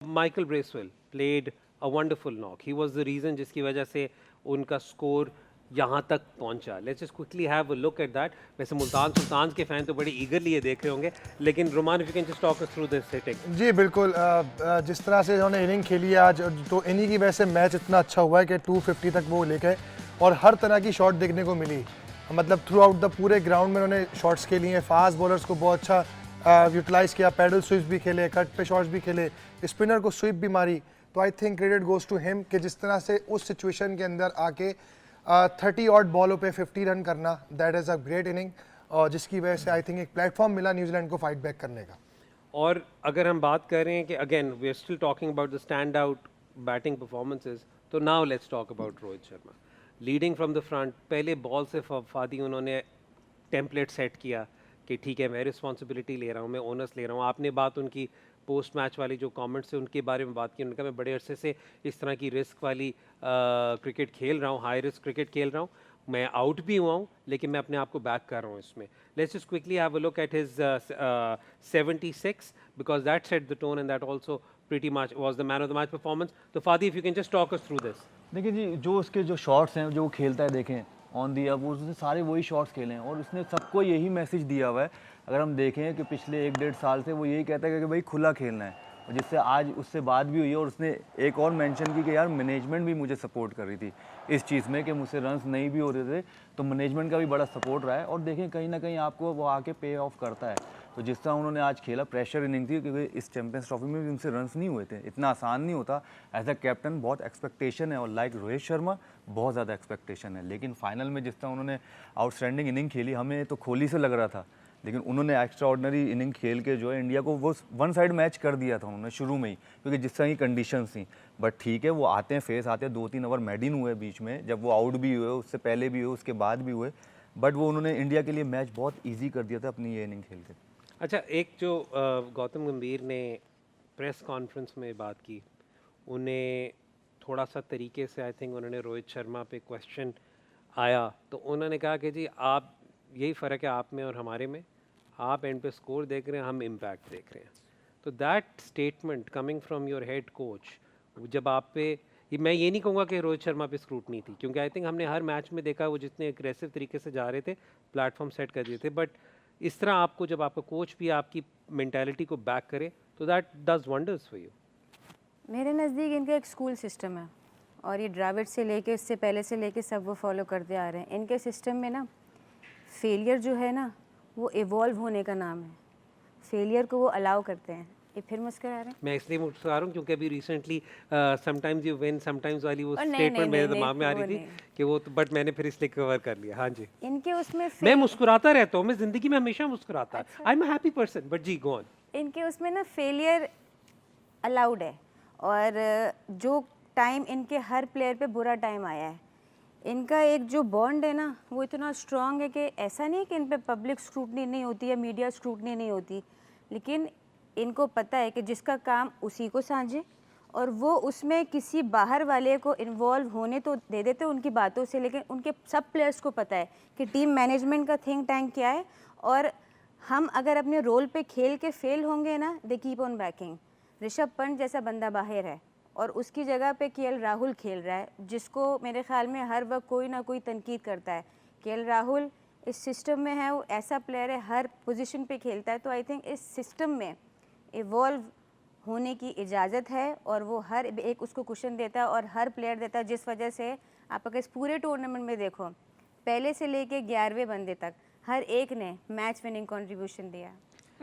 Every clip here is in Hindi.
Michael Bracewell played a wonderful knock, he was the reason जिसकी वजह से उनका स्कोर यहाँ तक पहुंचा। Let's just quickly have a look at that. वैसे मुल्तान सुल्तान के फैन तो बड़े ईगरली ये देख रहे होंगे, लेकिन Roman if you can just talk us through this hitting. जी बिल्कुल, जिस तरह से उन्होंने इनिंग खेली है आज, तो इन्हीं की वजह से मैच इतना अच्छा हुआ है कि 250 तक वो लेके, और हर तरह की शॉट देखने को मिली। मतलब थ्रू आउट द पूरे ग्राउंड में उन्होंने शॉट्स खेली हैं, फास्ट बॉलर्स को बहुत अच्छा यूटिलाइज़ किया, पैडल स्वीप भी खेले, कट पे शॉट्स भी खेले, स्पिनर को स्वीप भी मारी। तो I think credit goes to him कि जिस तरह से उस सिचुएशन के अंदर आके 30 ऑड बॉलों पे 50 रन करना, that is a great inning, और जिसकी वजह से आई थिंक एक प्लेटफॉर्म मिला न्यूजीलैंड को फाइट बैक करने का। और अगर हम बात करें कि again we are still talking about the stand out batting performances, तो now let's talk about Rohit Sharma leading from the front. पहले बॉल से फादी उन्होंने टेम्पलेट सेट किया कि ठीक है मैं रिस्पॉन्सिबिलिटी ले रहा हूँ, मैं ओनर्स ले रहा हूँ। आपने बात उनकी पोस्ट मैच वाली जो कमेंट्स है उनके बारे में बात की, उन्होंने कहा मैं बड़े अरसे से इस तरह की रिस्क वाली क्रिकेट खेल रहा हूँ, हाई रिस्क क्रिकेट खेल रहा हूँ, मैं आउट भी हुआ हूँ लेकिन मैं अपने आप को बैक कर रहा हूँ इसमें। Let's just quickly have a look at his 76 because that set the tone and that also pretty much was the man of the match performance. तो Fadi if you can just talk us through this. देखिए जी, जो उसके जो शॉट्स हैं जो वो खेलता है, देखें ऑन दी अब उसने सारे वही शॉट्स खेले हैं और उसने सबको यही मैसेज दिया हुआ है। अगर हम देखें कि पिछले 1-1.5 साल से वो यही कहता है कि भाई खुला खेलना है, और जिससे आज उससे बात भी हुई है और उसने एक और मेंशन की कि यार मैनेजमेंट भी मुझे सपोर्ट कर रही थी इस चीज़ में कि मुझसे रन्स नहीं भी हो रहे थे, तो मैनेजमेंट का भी बड़ा सपोर्ट रहा है। और देखें कहीं ना कहीं आपको वो आके पे ऑफ करता है। तो जिस तरह उन्होंने आज खेला, प्रेशर इनिंग थी क्योंकि इस चैंपियंस ट्रॉफी में भी उनसे रन्स नहीं हुए थे, इतना आसान नहीं होता। एज अ कैप्टन बहुत एक्सपेक्टेशन है और लाइक रोहित शर्मा बहुत ज़्यादा एक्सपेक्टेशन है, लेकिन फाइनल में जिस तरह उन्होंने आउटस्टैंडिंग इनिंग खेली, हमें तो कोहली से लग रहा था, लेकिन उन्होंने एक्स्ट्रा ऑर्डिनरी इनिंग खेल के जो है इंडिया को वो वन साइड मैच कर दिया था उन्होंने शुरू में ही, क्योंकि जिस तरह की कंडीशंस थी। बट ठीक है, वो आते हैं फेस आते हैं, 2-3 ओवर मेडिन हुए बीच में, जब वो आउट भी हुए, उससे पहले भी हुए, उसके बाद भी हुए, बट वो उन्होंने इंडिया के लिए मैच बहुत ईजी कर दिया था अपनी ये इनिंग खेल के। अच्छा, एक जो गौतम गंभीर ने प्रेस कॉन्फ्रेंस में बात की, उन्हें थोड़ा सा तरीके से आई थिंक उन्होंने रोहित शर्मा पे क्वेश्चन आया तो उन्होंने कहा कि जी आप, यही फ़र्क है आप में और हमारे में, आप एंड पे स्कोर देख रहे हैं, हम इम्पैक्ट देख रहे हैं। तो that statement coming from your head coach, जब आप पे मैं ये नहीं कहूँगा कि रोहित शर्मा पे स्क्रूटनी थी, क्योंकि आई थिंक हमने हर मैच में देखा वो जितने एग्रेसिव तरीके से जा रहे थे प्लेटफॉर्म सेट कर दिए थे, बट इस तरह आपको जब आपका कोच भी आपकी मेंटालिटी को बैक करे तो that does wonders for you. मेरे नज़दीक इनका एक स्कूल सिस्टम है और ये ड्राविड से लेके इससे पहले से लेके सब वो फॉलो करते आ रहे हैं। इनके सिस्टम में ना फेलियर जो है ना वो इवॉल्व होने का नाम है, फेलियर को वो अलाउ करते हैं। ये फिर मुस्कुरा रहे हैं। मैं इसलिए मुस्कुरा रहा हूँ क्योंकि अभी recently sometimes you win sometimes वाली वो और नहीं, स्टेटमेंट नहीं, मेरे नहीं, दिमाग में आ रही वो थी नहीं। कि वो तो, बट मैंने फिर इसलिए कवर कर लिया। हाँ जी, इनके उसमें मैं मुस्कुराता रहता हूँ, मैं जिंदगी में हमेशा मुस्कुराता, I am a happy person, but जी गो ऑन। इनके उसमें ना फेलियर अलाउड है, और जो टाइम इनके हर प्लेयर पे बुरा टाइम आया है, इनका एक जो बॉन्ड है ना वो इतना स्ट्रांग है कि ऐसा नहीं कि इन पे पब्लिक स्क्रूटनी नहीं होती या मीडिया स्क्रूटनी नहीं होती, लेकिन इनको पता है कि जिसका काम उसी को साझे, और वो उसमें किसी बाहर वाले को इन्वॉल्व होने तो दे देते उनकी बातों से, लेकिन उनके सब प्लेयर्स को पता है कि टीम मैनेजमेंट का थिंक टैंक क्या है, और हम अगर अपने रोल पे खेल के फेल होंगे ना, they keep on banking. Rishabh Pant जैसा बंदा बाहर है और उसकी जगह पे केएल राहुल खेल रहा है, जिसको मेरे ख्याल में हर वक्त कोई ना कोई तनकीद करता है। केएल राहुल इस सिस्टम में है, वो ऐसा प्लेयर है, हर पोजीशन पे खेलता है। तो आई थिंक इस सिस्टम में इवॉल्व होने की इजाज़त है और वो हर एक उसको कुशन देता है और हर प्लेयर देता है, जिस वजह से आप अगर इस पूरे टूर्नामेंट में देखो, पहले से लेके 11वें बंदे तक हर एक ने मैच विनिंग कंट्रीब्यूशन दिया।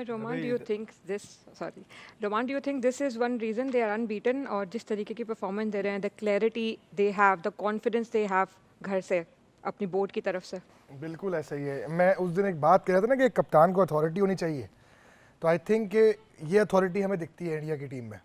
Roman, do you think this? Sorry, Roman, do you think this is one reason they are unbeaten? और जिस तरीके की परफॉर्मेंस दे रहे हैं, the clarity they have, the confidence they have घर से अपनी बोर्ड की तरफ से। बिल्कुल ऐसा ही है। मैं उस दिन एक बात कह रहा था ना कि कप्तान को अथॉरिटी होनी चाहिए, तो आई थिंक कि ये अथॉरिटी हमें दिखती है इंडिया की टीम में,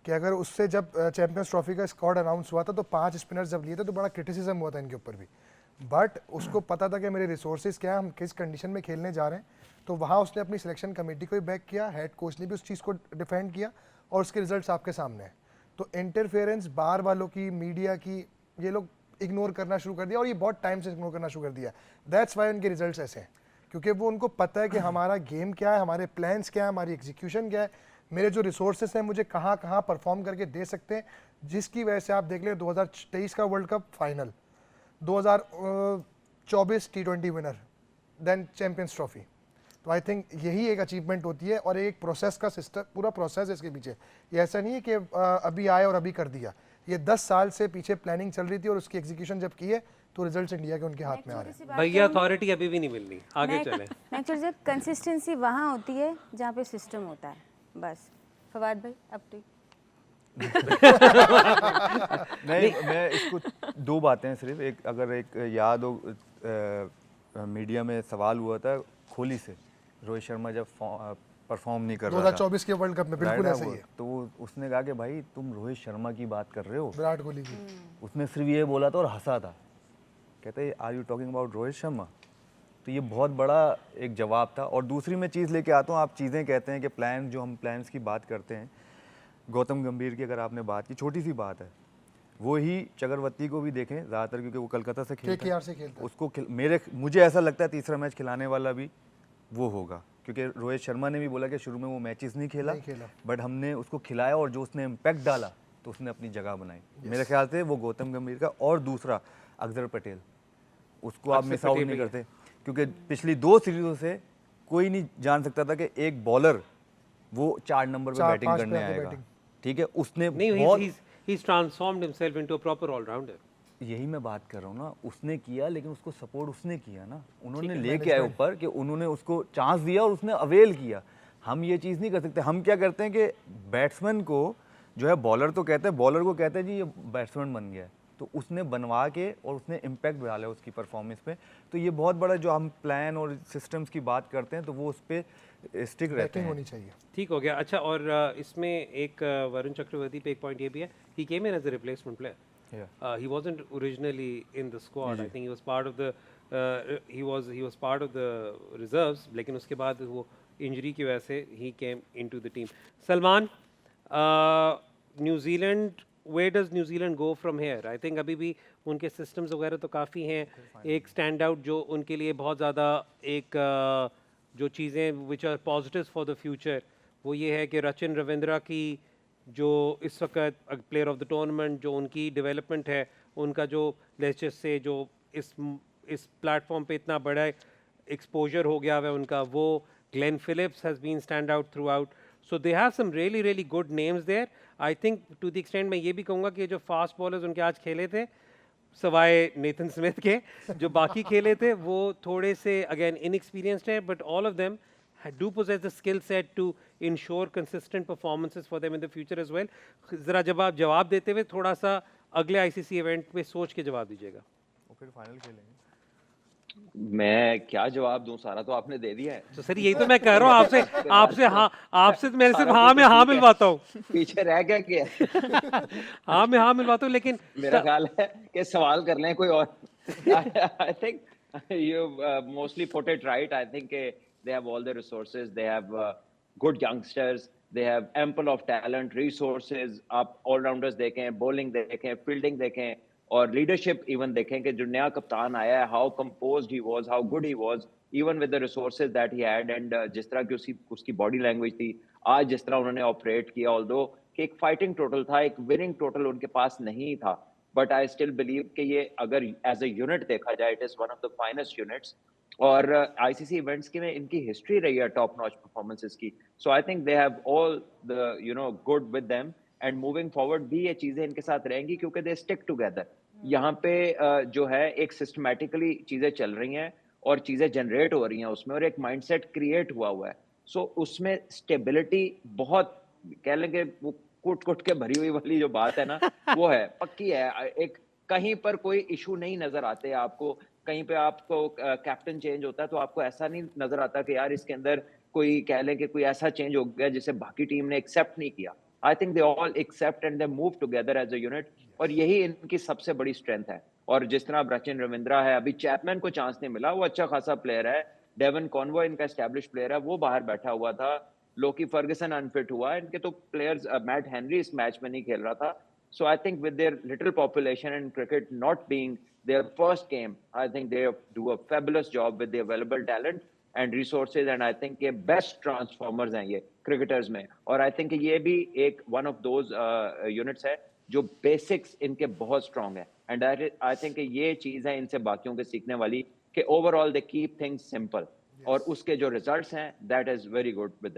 कि अगर उससे जब चैंपियंस ट्रॉफी का स्क्वाड अनाउंस हुआ था तो 5 स्पिनर्स जब लिए थे तो बड़ा क्रिटिसिज्म हुआ था इनके ऊपर भी, बट उसको पता था कि मेरे रिसोर्सेज क्या है, हम किस कंडीशन में खेलने जा रहे हैं, तो वहाँ उसने अपनी सिलेक्शन कमेटी को भी बैक किया, हेड कोच ने भी उस चीज़ को डिफेंड किया, और उसके रिजल्ट्स आपके सामने हैं। तो इंटरफेरेंस बाहर वालों की, मीडिया की, ये लोग इग्नोर करना शुरू कर दिया, और ये बहुत टाइम से इग्नोर करना शुरू कर दिया। दैट्स वाई उनके रिजल्ट्स ऐसे हैं, क्योंकि वो उनको पता है कि हमारा गेम क्या है, हमारे प्लान्स क्या है, हमारी एग्जीक्यूशन क्या है। मेरे जो रिसोर्सेस हैं मुझे कहाँ कहाँ परफॉर्म करके दे सकते हैं, जिसकी वजह से आप देख लें 2023 का world cup final, 2024 T20 winner, then champions trophy. तो आई थिंक यही एक अचीवमेंट होती है और एक प्रोसेस का सिस्टम, पूरा प्रोसेस है इसके पीछे। ये ऐसा नहीं है कि अभी आए और अभी कर दिया, ये 10 साल से पीछे प्लानिंग चल रही थी और उसकी एग्जीक्यूशन जब की है तो रिजल्ट्स इंडिया के उनके हाथ में आ रहे हैं। भैया अथॉरिटी अभी भी नहीं मिल रही, आगे चले। एक्चुअली कंसिस्टेंसी वहाँ होती है जहाँ पे सिस्टम होता है, बस। फवाद भाई अब तो नहीं, मैं इसको दो बातें हैं सिर्फ। एक, अगर एक याद हो, मीडिया में सवाल हुआ था कोहली से, रोहित शर्मा जब परफॉर्म नहीं कर रहा था 2024 के वर्ल्ड कप में, बिल्कुल ऐसा ही है। तो उसने कहा कि भाई तुम रोहित शर्मा की बात कर रहे हो, विराट कोहली की। उसने सिर्फ ये बोला था और हंसा था, कहते are you talking about Rohit Sharma. तो ये बहुत बड़ा एक जवाब था। और दूसरी मैं चीज़ लेके आता हूँ, आप चीज़ें कहते हैं कि प्लान, जो हम प्लान्स की बात करते हैं, गौतम गंभीर की अगर आपने बात की, छोटी सी बात है, वो ही चक्रवर्ती को भी देखें ज़्यादातर, क्योंकि वो कलकत्ता से खेलता KKR से खेलता है। उसको मुझे ऐसा लगता है तीसरा मैच खिलाने वाला भी वो होगा, क्योंकि रोहित शर्मा ने भी बोला कि शुरू में वो मैचेस नहीं खेला, बट हमने उसको खिलाया और जो उसने इम्पैक्ट डाला तो उसने अपनी जगह बनाई। मेरे ख्याल से वो गौतम गंभीर का। और दूसरा अक्षर पटेल, उसको आप मिस आउट नहीं करते, क्योंकि पिछली 2 सीरीजों से कोई नहीं जान सकता था कि एक बॉलर वो 4 नंबर पे बैटिंग करने आएगा। ठीक है, उसने बहुत, he's transformed himself into a proper all-rounder. यही मैं बात कर रहा हूँ ना, उसने किया, लेकिन उसको सपोर्ट उसने किया ना, उन्होंने लेके आए ऊपर कि उन्होंने उसको चांस दिया और उसने अवेल किया। हम ये चीज़ नहीं कर सकते। हम क्या करते हैं कि बैट्समैन को जो है, बॉलर तो कहते हैं, बॉलर को कहते हैं जी ये बैट्समैन बन गया है, तो उसने बनवा के और उसने इम्पैक्ट डाला है उसकी परफॉर्मेंस पे। तो ये बहुत बड़ा, जो हम प्लान और सिस्टम्स की बात करते हैं, तो वो उस पर स्टिक रहते हैं। होनी चाहिए। ठीक हो गया। अच्छा, और इसमें एक वरुण चक्रवर्ती पे एक पॉइंट ये भी है, he came in as a replacement player. He wasn't originally in the squad. I think he was part of the he was part of the reserves. लेकिन उसके बाद वो इंजरी की वजह से he came into the team. Salman, New Zealand, where does New Zealand go from here? I think अभी भी उनके systems वगैरह तो काफ़ी हैं। एक stand out जो उनके लिए बहुत ज़्यादा एक जो चीज़ें which are positives for the future, वो ये है कि रचिन रविंद्रा की जो इस वक्त प्लेयर ऑफ द टूर्नामेंट, जो उनकी डेवलपमेंट है, उनका जो लेचेस से जो इस प्लेटफॉर्म पे इतना बड़ा एक्सपोजर हो गया है उनका, वो Glenn Phillips has been stand out throughout. So they have some really really good names there. I think to the extent मैं ये भी कहूँगा कि जो फास्ट बॉलर्स उनके आज खेले थे, सवाए नेथन स्मिथ के, जो बाकी खेले थे वो थोड़े से अगेन इनएक्सपीरियंस्ड है, but all of them do possess the skill set to ensure consistent performances for them in the future as well. ज़रा जब आप जवाब देते हुए थोड़ा सा अगले ICC इवेंट पे सोच के जवाब दीजिएगा। और फिर फाइनल खेलेंगे। मैं क्या जवाब दूं, सारा तो आपने दे दिया है। तो सर यही तो मैं कह रहा हूँ आपसे तो मैं सिर्फ हाँ में हाँ मिलवाता हूँ। पीछे रह गया हाँ में हाँ मिलवाता हूँ, लेकिन मेरा ख्याल है कि सवाल कर लें कोई और। I think you mostly put it right. I think they have all the resources. They have good youngsters. They have ample of talent, resources. आप all-rounders देखें, bowling देखें, fielding देखें, और leadership even देखें कि जो नया कप्तान आया है, how composed he was, how good he was, even with the resources that he had, and जिस तरह की उसकी body language थी, आज जिस तरह उन्होंने operate किया, although कि एक fighting total था, एक winning total उनके पास नहीं था, but I still believe कि ये अगर as a unit देखा जाए, it is one of the finest units. और ICC इवेंट्स की में इनकी हिस्ट्री रही है टॉप नॉच परफॉर्मेंसेस की। So I think they have all the good with them, and moving forward भी ये चीजें इनके साथ रहेंगी, क्योंकि दे स्टिक टुगेदर। यहाँ पे जो है एक सिस्टमैटिकली चीजें चल रही हैं और चीजें जनरेट हो रही हैं उसमें, और एक माइंडसेट क्रिएट हुआ है। सो उसमें स्टेबिलिटी बहुत, कह लेंगे वो कुट के भरी हुई वाली जो बात है ना, वो है, पक्की है। एक कहीं पर कोई इशू नहीं नजर आते आपको, कहीं पे आपको कैप्टन चेंज होता है तो आपको ऐसा नहीं नजर आता कि यार इसके अंदर कोई, कह लें कि कोई ऐसा चेंज हो गया जिसे बाकी टीम ने एक्सेप्ट नहीं किया। I think they all accept and they move together as a unit, और यही इनकी सबसे बड़ी स्ट्रेंथ है। और जिस तरह रचिन रविंद्रा है, अभी चैपमैन को चांस नहीं मिला, वो अच्छा खासा प्लेयर है। डेवन कॉनवॉय इनका एस्टैब्लिश प्लेयर है, वो बाहर बैठा हुआ था। लोकी फर्गसन अनफिट हुआ, इनके तो प्लेयर्स, मैट हेनरी इस मैच में नहीं खेल रहा था। So I think with their little population and cricket not being their first game, I think they do a fabulous job with the available talent. And resources, and I think ये बेस्ट ट्रांसफॉर्मर्स हैं ये क्रिकेटर्स में, और आई थिंक ये भी एक वन ऑफ दोज यूनिट्स है जो बेसिक्स इनके बहुत स्ट्रांग है, एंड आई थिंक ये चीज़ है इनसे बाकियों के सीखने वाली कि overall they keep things simple, और उसके जो रिजल्ट्स हैं that is very good with